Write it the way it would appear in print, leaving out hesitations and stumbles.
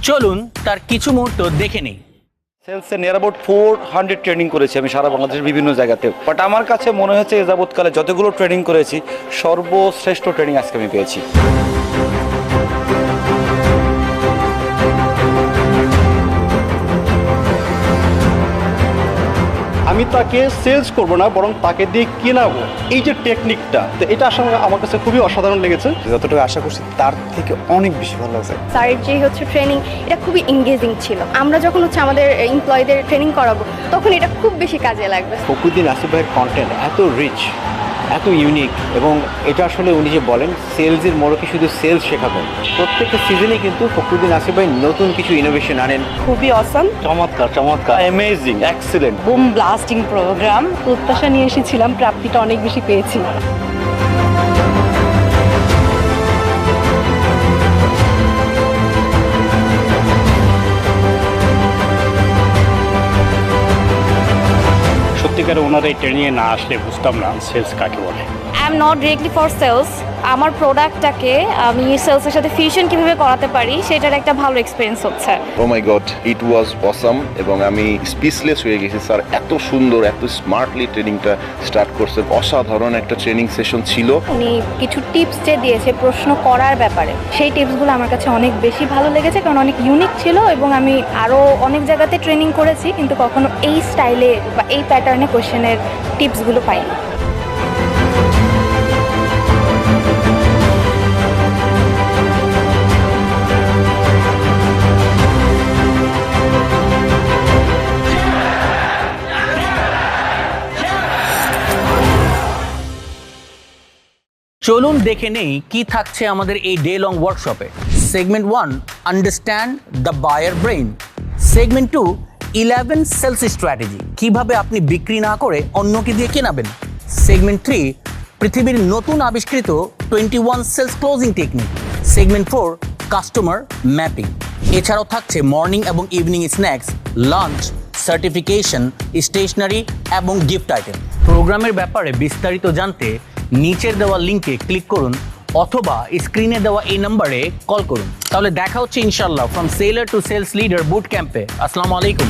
চলুন তার কিছু মুহূর্ত দেখে নিই। সেলসে নিয়ার অ্যাবাউট 400 ট্রেনিং করেছি আমি সারা বাংলাদেশের বিভিন্ন জায়গাতে। বাট আমার কাছে মনে হচ্ছে এ যাবৎকালে যতগুলো ট্রেনিং করেছি সর্বশ্রেষ্ঠ ট্রেনিং আজকে আমি পেয়েছি। আমি তাকে সেলস করব না, বরং তাকে দিয়ে কেনাবো, এই যে টেকনিকটা, তো এটা আসলে আমার কাছে খুবই অসাধারণ লেগেছে। যতটুকু আশা করছি তার থেকে অনেক বেশি ভালো লাগছে। স্যারের যে ট্রেনিং, এটা খুবই এঙ্গেজিং ছিল। আমরা যখন আমাদের এমপ্লয়ীদের ট্রেনিং করাবো তখন এটা খুব বেশি কাজে লাগবে। ফখরুদ্দিন আসিফ ভাইয়ের কন্টেন্ট এত রিচ, এত ইউনিক, এবং এটা আসলে উনি যে বলেন সেলসের মোড়কে শুধু সেলস শেখাবেন, প্রত্যেকটা সিজনে কিন্তু ফখরুদ্দিন আসিফ ভাই নতুন কিছু ইনোভেশন আনেন। খুবই অসাম, চমৎকার চমৎকার, amazing, excellent, boom blasting program. প্রত্যাশা নিয়ে এসেছিলাম, প্রাপ্তিটা অনেক বেশি পেয়েছি। সত্যিকারে ওনারা এই ট্রেনিংয়ে না আসলে বুঝতাম না সেলস কাকে বলে। I am not directly for sales. আমার প্রোডাক্টটাকে আমি সেলসের সাথে ফিউশন কিভাবে করাতে পারি সেটার একটা ভালো এক্সপিরিয়েন্স হচ্ছে। ও মাই গড, ইট ওয়াজ অসাম, এবং আমি স্পিচলেস হয়ে গেছি। স্যার এত সুন্দর, এত স্মার্টলি ট্রেনিংটা স্টার্ট করছে। অসাধারণ একটা ট্রেনিং সেশন ছিল। উনি কিছু টিপস যে দিয়েছে প্রশ্ন করার ব্যাপারে, সেই টিপসগুলো আমার কাছে অনেক বেশি ভালো লেগেছে, কারণ অনেক ইউনিক ছিল এবং আমি আরও অনেক জায়গাতে ট্রেনিং করেছি কিন্তু কখনো এই স্টাইলে বা এই প্যাটার্নে কোশ্চেনের টিপসগুলো পাইনি। চলুন দেখে নেই কি থাকছে আমাদের এই ডে লং ওয়ার্কশপে। Segment 1, understand the buyer brain. Segment 2, 11 sales strategy, কিভাবে আপনি বিক্রি না করে অন্যকে দিয়ে কেনাবেন। সেগমেন্ট 3, পৃথিবীর নতুন আবিষ্কৃত 21 sales closing technique. Segment 4, customer mapping. এছাড়াও থাকছে মর্নিং এবং evening snacks, lunch, certification, stationery এবং গিফট আইটেম। প্রোগ্রামের ব্যাপারে বিস্তারিত জানতে নিচের দেওয়া লিঙ্কে ক্লিক করুন অথবা স্ক্রিনে দেওয়া এই নম্বরে কল করুন। তাহলে দেখা হচ্ছে ইনশাআল্লাহ from seller to sales leader boot ক্যাম্পে। আসসালামু আলাইকুম।